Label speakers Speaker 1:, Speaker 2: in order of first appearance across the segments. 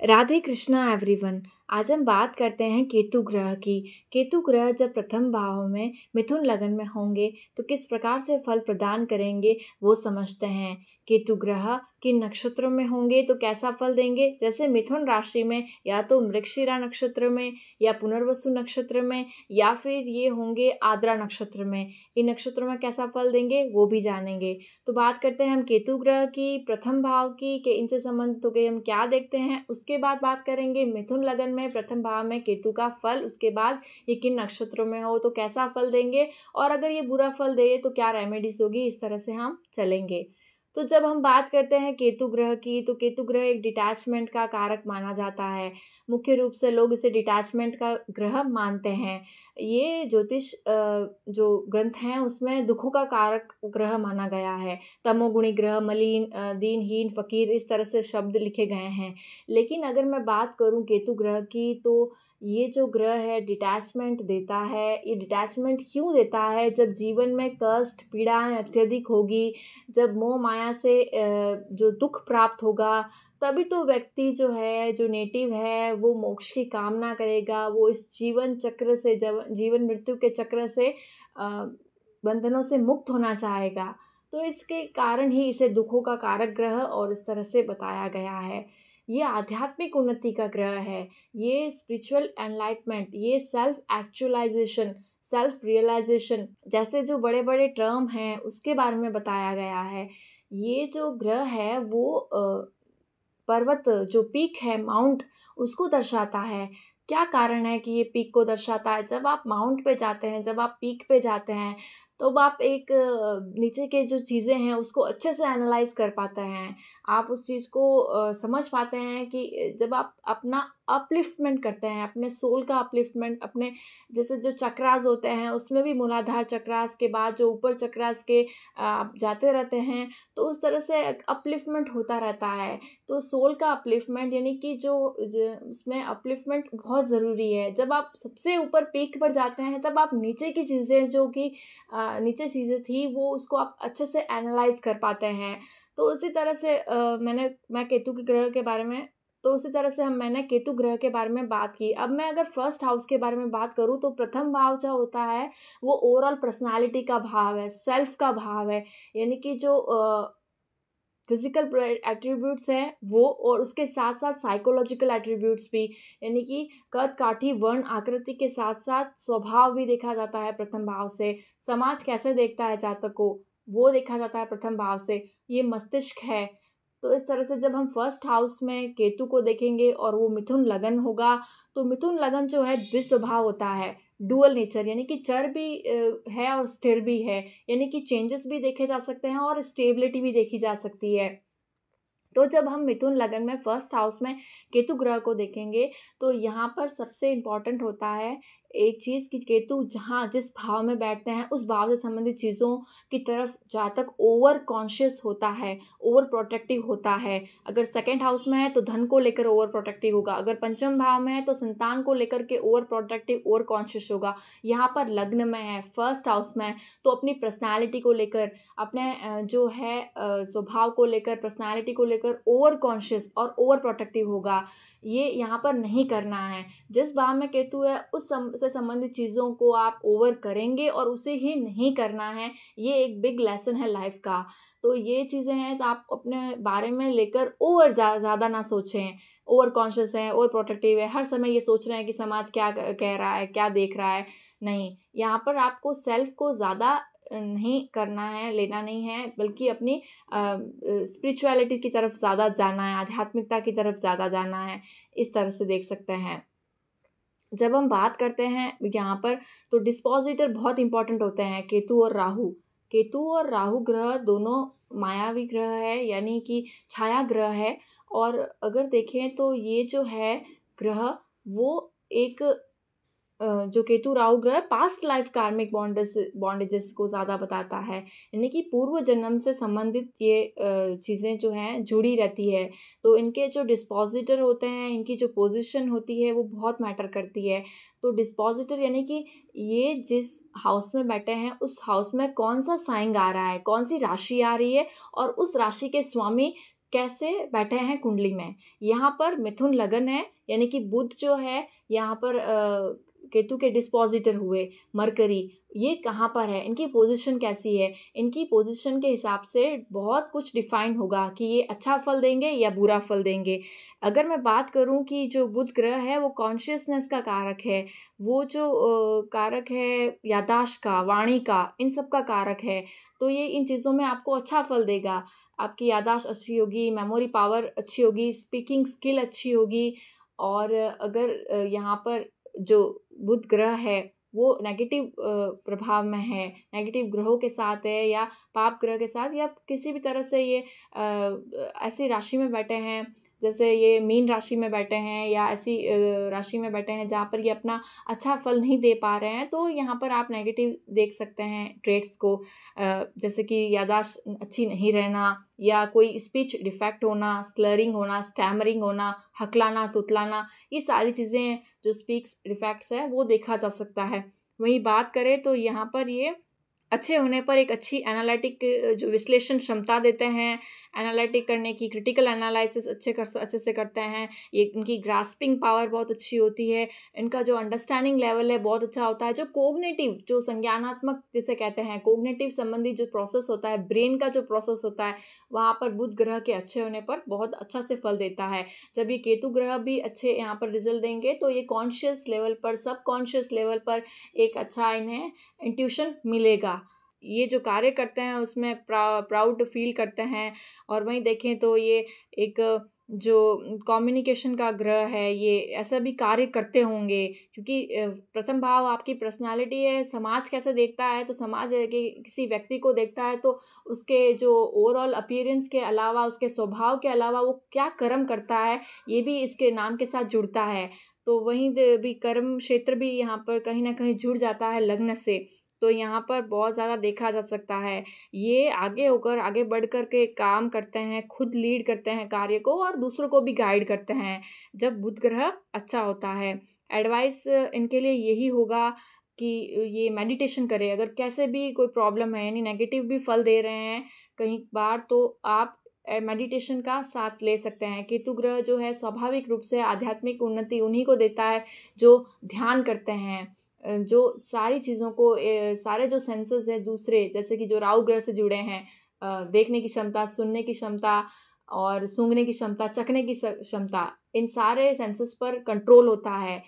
Speaker 1: Radhe Krishna everyone. आज हम बात करते हैं केतु ग्रह की। केतु ग्रह जब प्रथम भाव में मिथुन लगन में होंगे तो किस प्रकार से फल प्रदान करेंगे वो समझते हैं। केतु ग्रह किन नक्षत्रों में होंगे तो कैसा फल देंगे। जैसे मिथुन राशि में या तो मृगशिरा नक्षत्र में या पुनर्वसु नक्षत्र में या फिर ये होंगे आद्रा नक्षत्र में। इन नक्षत्रों में कैसा फल देंगे वो भी जानेंगे। तो बात करते हैं हम केतु ग्रह की प्रथम भाव की कि इनसे संबंधित होकर हम क्या देखते हैं। उसके बाद बात करेंगे मिथुन लगन में प्रथम भाव में केतु का फल। उसके बाद ये किन नक्षत्रों में हो तो कैसा फल देंगे और अगर ये बुरा फल दे तो क्या रेमेडीज होगी। इस तरह से हम चलेंगे। तो जब हम बात करते हैं केतु ग्रह की तो केतु ग्रह एक डिटैचमेंट का कारक माना जाता है। मुख्य रूप से लोग इसे डिटैचमेंट का ग्रह मानते हैं। ये ज्योतिष जो ग्रंथ हैं उसमें दुखों का कारक ग्रह माना गया है। तमोगुणी ग्रह, मलिन, दीनहीन, फकीर, इस तरह से शब्द लिखे गए हैं। लेकिन अगर मैं बात करूं केतु ग्रह की तो ये जो ग्रह है डिटैचमेंट देता है। ये डिटैचमेंट क्यों देता है? जब जीवन में कष्ट पीड़ाएं अत्यधिक होगी, जब मोह माया से जो दुख प्राप्त होगा, तभी तो व्यक्ति जो है, जो नेटिव है, वो मोक्ष की कामना करेगा। वो इस जीवन चक्र से, जीवन मृत्यु के चक्र से बंधनों से मुक्त होना चाहेगा। तो इसके कारण ही इसे दुखों का कारक ग्रह और इस तरह से बताया गया है। ये आध्यात्मिक उन्नति का ग्रह है। ये स्पिरिचुअल एनलाइटमेंट, ये सेल्फ एक्चुअलाइजेशन, सेल्फ रियलाइजेशन जैसे जो बड़े बड़े टर्म हैं उसके बारे में बताया गया है। ये जो ग्रह है वो पर्वत, जो पीक है, माउंट, उसको दर्शाता है। क्या कारण है कि ये पीक को दर्शाता है? जब आप माउंट पे जाते हैं, जब आप पीक पे जाते हैं तो आप एक नीचे के जो चीज़ें हैं उसको अच्छे से एनालाइज कर पाते हैं। आप उस चीज़ को समझ पाते हैं कि जब आप अपना अपलिफ्टमेंट करते हैं, अपने सोल का अपलिफ्टमेंट, अपने जैसे जो चक्रास होते हैं उसमें भी मूलाधार चक्रास के बाद जो ऊपर चक्रास के आप जाते रहते हैं तो उस तरह से अपलिफ्टमेंट होता रहता है। तो सोल का अपलिफ्टमेंट यानी कि जो उसमें अपलिफ्टमेंट बहुत ज़रूरी है। जब आप सबसे ऊपर पीक पर जाते हैं तब आप नीचे की चीज़ें जो कि नीचे चीज़ें थी वो उसको आप अच्छे से एनालाइज कर पाते हैं। तो उसी तरह से मैं केतु के ग्रह के बारे में तो उसी तरह से मैंने केतु ग्रह के बारे में बात की। अब मैं अगर फर्स्ट हाउस के बारे में बात करूँ तो प्रथम भाव जो होता है वो ओवरऑल पर्सनालिटी का भाव है, सेल्फ का भाव है। यानी कि जो फिजिकल एट्रीब्यूट्स हैं वो, और उसके साथ साथ साइकोलॉजिकल एट्रीब्यूट्स भी, यानी कि कद काठी वर्ण आकृति के साथ साथ स्वभाव भी देखा जाता है प्रथम भाव से। समाज कैसे देखता है जातक को वो देखा जाता है प्रथम भाव से। ये मस्तिष्क है। तो इस तरह से जब हम फर्स्ट हाउस में केतु को देखेंगे और वो मिथुन लगन होगा तो मिथुन लगन जो है द्विस्वभाव होता है, डुअल नेचर, यानी कि चर भी है और स्थिर भी है। यानी कि चेंजेस भी देखे जा सकते हैं और स्टेबिलिटी भी देखी जा सकती है। तो जब हम मिथुन लगन में फर्स्ट हाउस में केतु ग्रह को देखेंगे तो यहाँ पर सबसे इम्पॉर्टेंट होता है एक चीज़ कि केतु जहाँ जिस भाव में बैठते हैं उस भाव से संबंधित चीज़ों की तरफ जातक ओवर कॉन्शियस होता है, ओवर प्रोटेक्टिव होता है। अगर सेकंड हाउस में है तो धन को लेकर ओवर प्रोटेक्टिव होगा, अगर पंचम भाव में है तो संतान को लेकर के ओवर प्रोटेक्टिव, ओवर कॉन्शियस होगा। यहाँ पर लग्न में है, फर्स्ट हाउस में है, तो अपनी पर्सनैलिटी को लेकर, अपने जो है स्वभाव को लेकर, पर्सनैलिटी को लेकर ओवर कॉन्शियस और ओवर प्रोटेक्टिव होगा। ये यहाँ पर नहीं करना है। जिस भाव में केतु है उस से संबंधित चीज़ों को आप ओवर करेंगे और उसे ही नहीं करना है। ये एक बिग लेसन है लाइफ का। तो ये चीज़ें हैं तो आप अपने बारे में लेकर ओवर ज़्यादा ना सोचें। ओवर कॉन्शियस हैं, ओवर प्रोटेक्टिव है, हर समय ये सोच रहे हैं कि समाज क्या कह रहा है, क्या देख रहा है। नहीं, यहाँ पर आपको सेल्फ को ज़्यादा नहीं करना है, लेना नहीं है, बल्कि अपनी स्पिरिचुअलिटी की तरफ ज़्यादा जाना है, आध्यात्मिकता की तरफ ज़्यादा जाना है। इस तरह से देख सकते हैं। जब हम बात करते हैं यहाँ पर तो डिस्पोजिटर बहुत इंपॉर्टेंट होते हैं, केतु और राहु। केतु और राहु ग्रह दोनों मायावी ग्रह है, यानी कि छाया ग्रह है। और अगर देखें तो ये जो है ग्रह वो एक जो केतु राहु ग्रह पास्ट लाइफ कार्मिक बॉन्डेजेस को ज़्यादा बताता है, यानी कि पूर्व जन्म से संबंधित ये चीज़ें जो हैं जुड़ी रहती है। तो इनके जो डिस्पोजिटर होते हैं, इनकी जो पोजीशन होती है वो बहुत मैटर करती है। तो डिस्पोजिटर यानी कि ये जिस हाउस में बैठे हैं उस हाउस में कौन सा साइन आ रहा है, कौन सी राशि आ रही है और उस राशि के स्वामी कैसे बैठे हैं कुंडली में। यहाँ पर मिथुन लगन है, यानी कि बुध जो है यहाँ पर केतु के डिस्पोजिटर हुए। मरकरी ये कहाँ पर है, इनकी पोजीशन कैसी है, इनकी पोजीशन के हिसाब से बहुत कुछ डिफाइन होगा कि ये अच्छा फल देंगे या बुरा फल देंगे। अगर मैं बात करूं कि जो बुध ग्रह है वो कॉन्शियसनेस का कारक है, वो जो कारक है याददाश्त का, वाणी का, इन सब का कारक है। तो ये इन चीज़ों में आपको अच्छा फल देगा। आपकी याददाश्त अच्छी होगी, मेमोरी पावर अच्छी होगी, स्पीकिंग स्किल अच्छी होगी। और अगर यहाँ पर जो बुध ग्रह है वो नेगेटिव प्रभाव में है, नेगेटिव ग्रहों के साथ है या पाप ग्रह के साथ, या किसी भी तरह से ये ऐसी राशि में बैठे हैं, जैसे ये मीन राशि में बैठे हैं या ऐसी राशि में बैठे हैं जहाँ पर ये अपना अच्छा फल नहीं दे पा रहे हैं, तो यहाँ पर आप नेगेटिव देख सकते हैं ट्रेड्स को। जैसे कि याददाश्त अच्छी नहीं रहना, या कोई स्पीच डिफेक्ट होना, स्लरिंग होना, स्टैमरिंग होना, हकलाना, तुतलाना, ये सारी चीज़ें जो स्पीक्स डिफेक्ट्स है वो देखा जा सकता है। वहीं बात करें तो यहाँ पर ये अच्छे होने पर एक अच्छी एनालिटिक जो विश्लेषण क्षमता देते हैं, एनालिटिक करने की, क्रिटिकल एनालिसिस अच्छे से करते हैं। ये इनकी ग्रास्पिंग पावर बहुत अच्छी होती है, इनका जो अंडरस्टैंडिंग लेवल है बहुत अच्छा होता है। जो कोग्निटिव, जो संज्ञानात्मक जिसे कहते हैं, कोग्निटिव संबंधी जो प्रोसेस होता है, ब्रेन का जो प्रोसेस होता है, वहाँ पर बुध ग्रह के अच्छे होने पर बहुत अच्छा से फल देता है। जब ये केतु ग्रह भी अच्छे यहाँ पर रिजल्ट देंगे तो ये कॉन्शियस लेवल पर, सबकॉन्शियस लेवल पर एक अच्छा इन्हें इंट्यूशन मिलेगा। ये जो कार्य करते हैं उसमें प्राउड फील करते हैं। और वहीं देखें तो ये एक जो कम्युनिकेशन का ग्रह है, ये ऐसा भी कार्य करते होंगे, क्योंकि प्रथम भाव आपकी पर्सनालिटी है। समाज कैसे देखता है, तो समाज है कि किसी व्यक्ति को देखता है तो उसके जो ओवरऑल अपीयरेंस के अलावा, उसके स्वभाव के अलावा वो क्या कर्म करता है, ये भी इसके नाम के साथ जुड़ता है। तो वहीं भी कर्म क्षेत्र भी यहाँ पर कहीं ना कहीं जुड़ जाता है लग्न से। तो यहाँ पर बहुत ज़्यादा देखा जा सकता है ये आगे होकर, आगे बढ़ कर के काम करते हैं, खुद लीड करते हैं कार्य को और दूसरों को भी गाइड करते हैं जब बुध ग्रह अच्छा होता है। एडवाइस इनके लिए यही होगा कि ये मेडिटेशन करें। अगर कैसे भी कोई प्रॉब्लम है, यानी नेगेटिव भी फल दे रहे हैं कहीं बार, तो आप मेडिटेशन का साथ ले सकते हैं। केतु ग्रह जो है स्वाभाविक रूप से आध्यात्मिक उन्नति उन्हीं को देता है जो ध्यान करते हैं, जो सारी चीज़ों को सारे जो सेंसेस हैं दूसरे, जैसे कि जो राहु ग्रह से जुड़े हैं, देखने की क्षमता, सुनने की क्षमता और सूंघने की क्षमता, चखने की क्षमता, इन सारे सेंसेस पर कंट्रोल होता है।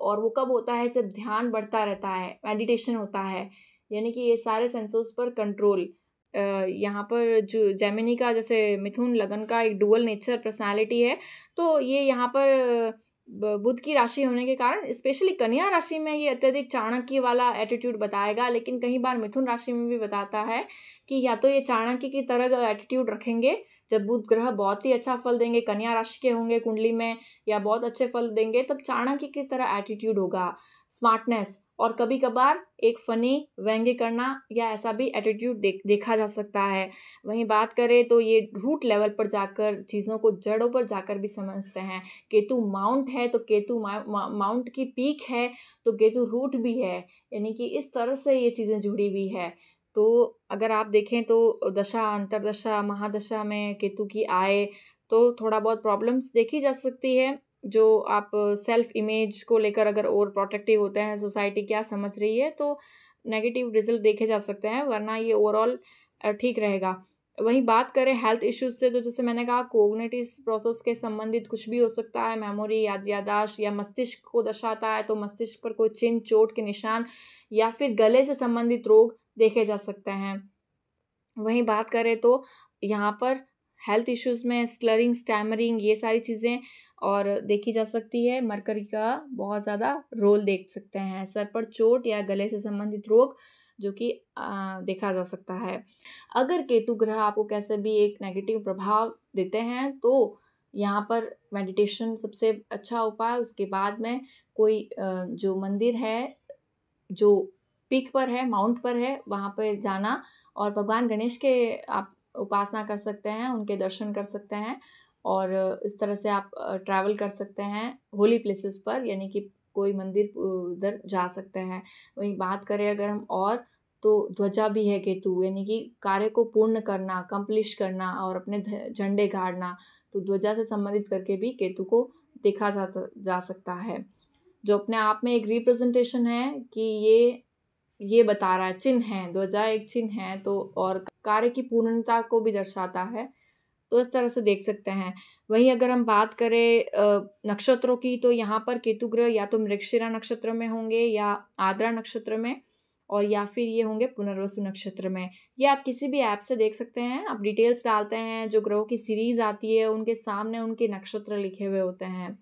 Speaker 1: और वो कब होता है, जब ध्यान बढ़ता रहता है, मेडिटेशन होता है, यानी कि ये सारे सेंसर्स पर कंट्रोल। यहाँ पर जो जेमिनी का, जैसे मिथुन लगन का एक डुअल नेचर पर्सनालिटी है, तो ये यहाँ पर बुध की राशि होने के कारण स्पेशली कन्या राशि में ये अत्यधिक चाणक्य वाला एटीट्यूड बताएगा, लेकिन कई बार मिथुन राशि में भी बताता है कि या तो ये चाणक्य की तरह एटीट्यूड रखेंगे जब बुध ग्रह बहुत ही अच्छा फल देंगे, कन्या राशि के होंगे कुंडली में या बहुत अच्छे फल देंगे, तब चाणक्य की तरह एटीट्यूड होगा, स्मार्टनेस, और कभी कभार एक फनी व्यंग्य करना या ऐसा भी एटीट्यूड देखा जा सकता है। वहीं बात करें तो ये रूट लेवल पर जाकर चीज़ों को जड़ों पर जाकर भी समझते हैं। केतु माउंट है तो केतु माउंट की पीक है, तो केतु रूट भी है, यानी कि इस तरह से ये चीज़ें जुड़ी हुई है। तो अगर आप देखें तो दशा, अंतरदशा, महादशा में केतु की आए तो थोड़ा बहुत प्रॉब्लम्स देखी जा सकती है। जो आप सेल्फ इमेज को लेकर अगर ओवर प्रोटेक्टिव होते हैं, सोसाइटी क्या समझ रही है, तो नेगेटिव रिजल्ट देखे जा सकते हैं, वरना ये ओवरऑल ठीक रहेगा। वहीं बात करें हेल्थ इश्यूज से, तो जैसे मैंने कहा कोग्निटिव प्रोसेस के संबंधित कुछ भी हो सकता है, मेमोरी, याददाश्त, या मस्तिष्क को दर्शाता है तो मस्तिष्क पर कोई चिन्ह, चोट के निशान, या फिर गले से संबंधित रोग देखे जा सकते हैं। वहीं बात करें तो यहाँ पर हेल्थ इश्यूज़ में स्लरिंग, स्टैमरिंग, ये सारी चीज़ें और देखी जा सकती है। मरकरी का बहुत ज़्यादा रोल देख सकते हैं, सर पर चोट या गले से संबंधित रोग जो कि देखा जा सकता है। अगर केतु ग्रह आपको कैसे भी एक नेगेटिव प्रभाव देते हैं तो यहाँ पर मेडिटेशन सबसे अच्छा उपाय। उसके बाद में कोई जो मंदिर है जो पीक पर है, माउंट पर है, वहाँ पर जाना और भगवान गणेश के आप उपासना कर सकते हैं, उनके दर्शन कर सकते हैं। और इस तरह से आप ट्रैवल कर सकते हैं होली प्लेसेस पर, यानी कि कोई मंदिर उधर जा सकते हैं। वहीं बात करें अगर हम और तो ध्वजा भी है केतु, यानी कि कार्य को पूर्ण करना, कंप्लीश करना और अपने झंडे गाड़ना। तो ध्वजा से संबंधित करके भी केतु को देखा जा सकता है, जो अपने आप में एक रिप्रेजेंटेशन है कि ये बता रहा है, चिन्ह है, ध्वजा एक चिन्ह है, तो और कार्य की पूर्णता को भी दर्शाता है। तो इस तरह से देख सकते हैं। वहीं अगर हम बात करें नक्षत्रों की, तो यहाँ पर केतु ग्रह या तो मृगशिरा नक्षत्र में होंगे या आद्रा नक्षत्र में, और या फिर ये होंगे पुनर्वसु नक्षत्र में। ये आप किसी भी ऐप से देख सकते हैं। आप डिटेल्स डालते हैं, जो ग्रहों की सीरीज आती है उनके सामने उनके नक्षत्र लिखे हुए होते हैं।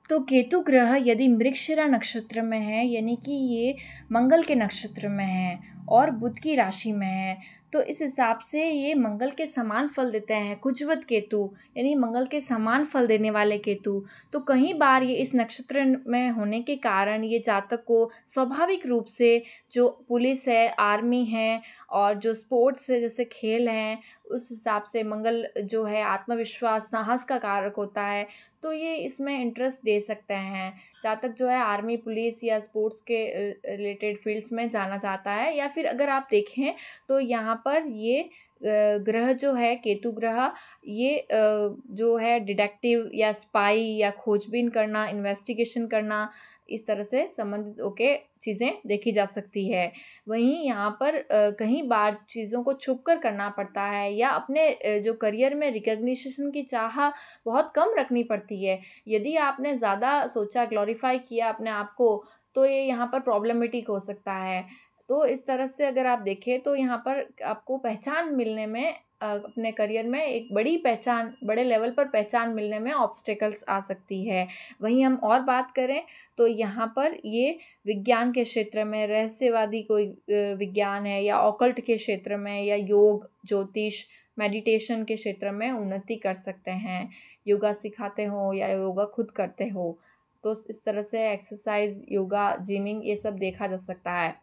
Speaker 1: तो केतु ग्रह यदि मृगशिरा नक्षत्र में है, यानी कि ये मंगल के नक्षत्र में है और बुध की राशि में है, तो इस हिसाब से ये मंगल के समान फल देते हैं। कुजवत केतु यानी मंगल के समान फल देने वाले केतु। तो कई बार ये इस नक्षत्र में होने के कारण ये जातक को स्वाभाविक रूप से, जो पुलिस है, आर्मी है और जो स्पोर्ट्स है जैसे खेल हैं, उस हिसाब से मंगल जो है आत्मविश्वास, साहस का कारक होता है। तो ये इसमें इंटरेस्ट दे सकते हैं। जातक जो है आर्मी, पुलिस या स्पोर्ट्स के रिलेटेड फील्ड्स में जाना चाहता है, या फिर अगर आप देखें तो यहाँ पर ये ग्रह जो है केतु ग्रह, ये जो है डिटेक्टिव या स्पाई या खोजबीन करना, इन्वेस्टिगेशन करना, इस तरह से संबंधित होके चीज़ें देखी जा सकती है। वहीं यहाँ पर कई बार चीज़ों को छुप कर करना पड़ता है, या अपने जो करियर में रिकग्निशन की चाह बहुत कम रखनी पड़ती है। यदि आपने ज़्यादा सोचा, ग्लोरीफाई किया अपने आप को, तो ये यहाँ पर प्रॉब्लमेटिक हो सकता है। तो इस तरह से अगर आप देखें तो यहाँ पर आपको पहचान मिलने में, अपने करियर में एक बड़ी पहचान, बड़े लेवल पर पहचान मिलने में ऑब्स्टेकल्स आ सकती है। वहीं हम और बात करें तो यहाँ पर ये विज्ञान के क्षेत्र में, रहस्यवादी कोई विज्ञान है, या ऑकल्ट के क्षेत्र में, या योग, ज्योतिष, मेडिटेशन के क्षेत्र में उन्नति कर सकते हैं। योगा सिखाते हो या योगा खुद करते हो, तो इस तरह से एक्सरसाइज, योगा, जिमिंग, ये सब देखा जा सकता है।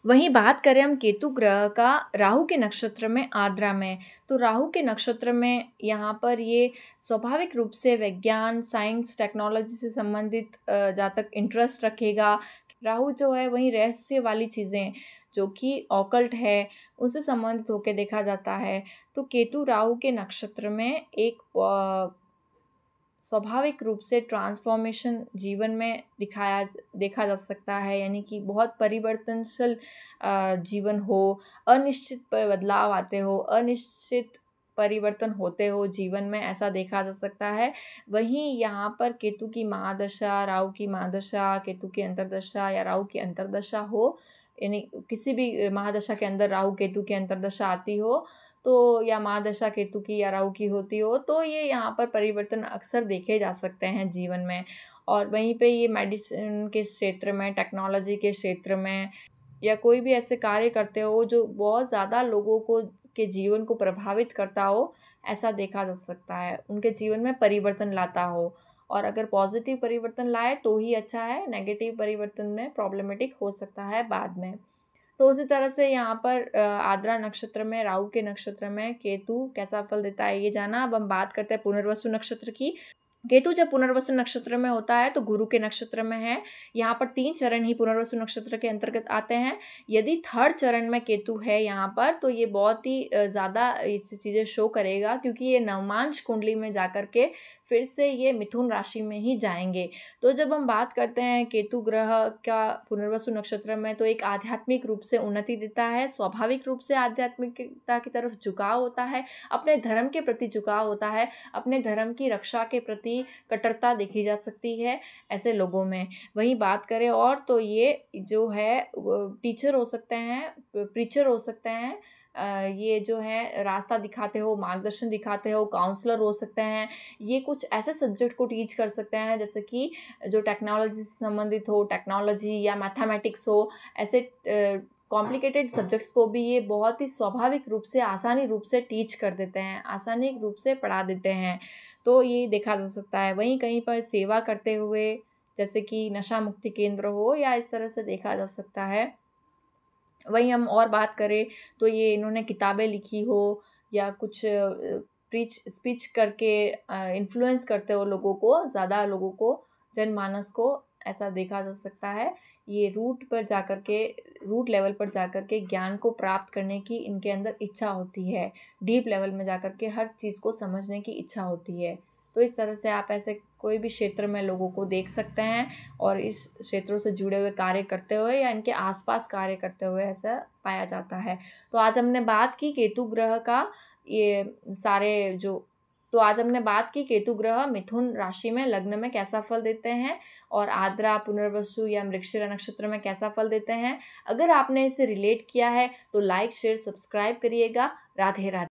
Speaker 1: वहीं बात करें हम केतु ग्रह का राहु के नक्षत्र में, आद्रा में, तो राहु के नक्षत्र में यहाँ पर ये स्वाभाविक रूप से विज्ञान, साइंस, टेक्नोलॉजी से संबंधित जातक इंटरेस्ट रखेगा। राहु जो है वहीं रहस्य वाली चीज़ें जो कि ऑकल्ट है, उनसे संबंधित होकर देखा जाता है। तो केतु राहु के नक्षत्र में एक स्वाभाविक रूप से ट्रांसफॉर्मेशन जीवन में देखा जा सकता है, यानी कि बहुत परिवर्तनशील जीवन हो, अनिश्चित बदलाव आते हो, अनिश्चित परिवर्तन होते हो जीवन में, ऐसा देखा जा सकता है। वहीं यहाँ पर केतु की महादशा, राहु की महादशा, केतु की अंतर्दशा या राहु की अंतर्दशा हो, यानी किसी भी महादशा के अंदर राहु केतु की अंतर्दशा आती हो, तो या महादशा केतु की या राहु की होती हो, तो ये यहाँ पर परिवर्तन अक्सर देखे जा सकते हैं जीवन में। और वहीं पे ये मेडिसिन के क्षेत्र में, टेक्नोलॉजी के क्षेत्र में, या कोई भी ऐसे कार्य करते हो जो बहुत ज़्यादा लोगों को के जीवन को प्रभावित करता हो, ऐसा देखा जा सकता है, उनके जीवन में परिवर्तन लाता हो। और अगर पॉजिटिव परिवर्तन लाए तो ही अच्छा है, नेगेटिव परिवर्तन में प्रॉब्लमेटिक हो सकता है बाद में। तो उसी तरह से यहाँ पर आद्रा नक्षत्र में, राहु के नक्षत्र में केतु कैसा फल देता है ये जाना। अब हम बात करते हैं पुनर्वसु नक्षत्र की। केतु जब पुनर्वसु नक्षत्र में होता है तो गुरु के नक्षत्र में है। यहाँ पर 3 चरण ही पुनर्वसु नक्षत्र के अंतर्गत आते हैं। यदि 3rd चरण में केतु है यहाँ पर, तो ये बहुत ही ज़्यादा इस चीज़ें शो करेगा, क्योंकि ये नवमांश कुंडली में जाकर के फिर से ये मिथुन राशि में ही जाएंगे। तो जब हम बात करते हैं केतु ग्रह का पुनर्वसु नक्षत्र में, तो एक आध्यात्मिक रूप से उन्नति देता है, स्वाभाविक रूप से आध्यात्मिकता की तरफ झुकाव होता है, अपने धर्म के प्रति झुकाव होता है, अपने धर्म की रक्षा के प्रति कट्टरता देखी जा सकती है ऐसे लोगों में। वहीं बात करें और, तो ये जो है टीचर हो सकते हैं, प्रीचर हो सकते हैं, ये जो है रास्ता दिखाते हो, मार्गदर्शन दिखाते हो, काउंसलर हो सकते हैं। ये कुछ ऐसे सब्जेक्ट को टीच कर सकते हैं जैसे कि जो टेक्नोलॉजी से संबंधित हो, टेक्नोलॉजी या मैथमेटिक्स हो, ऐसे कॉम्प्लिकेटेड सब्जेक्ट्स को भी ये बहुत ही स्वाभाविक रूप से, आसानी रूप से टीच कर देते हैं, आसानी रूप से पढ़ा देते हैं। तो ये देखा जा सकता है। वहीं कहीं पर सेवा करते हुए, जैसे कि नशा मुक्ति केंद्र हो, या इस तरह से देखा जा सकता है। वहीं हम और बात करें तो ये इन्होंने किताबें लिखी हो, या कुछ स्पीच करके इन्फ्लुएंस करते हो लोगों को, ज़्यादा लोगों को, जनमानस को, ऐसा देखा जा सकता है। ये रूट लेवल पर जाकर के ज्ञान को प्राप्त करने की इनके अंदर इच्छा होती है, डीप लेवल में जाकर के हर चीज़ को समझने की इच्छा होती है। तो इस तरह से आप ऐसे कोई भी क्षेत्र में लोगों को देख सकते हैं और इस क्षेत्रों से जुड़े हुए कार्य करते हुए या इनके आसपास कार्य करते हुए ऐसा पाया जाता है। तो आज हमने बात की केतु ग्रह का ये सारे जो तो आज हमने बात की केतु ग्रह मिथुन राशि में लग्न में कैसा फल देते हैं और आद्रा पुनर्वसु या मृगशिरा नक्षत्र में कैसा फल देते हैं। अगर आपने इसे रिलेट किया है तो लाइक शेयर सब्सक्राइब करिएगा। राधे राधे।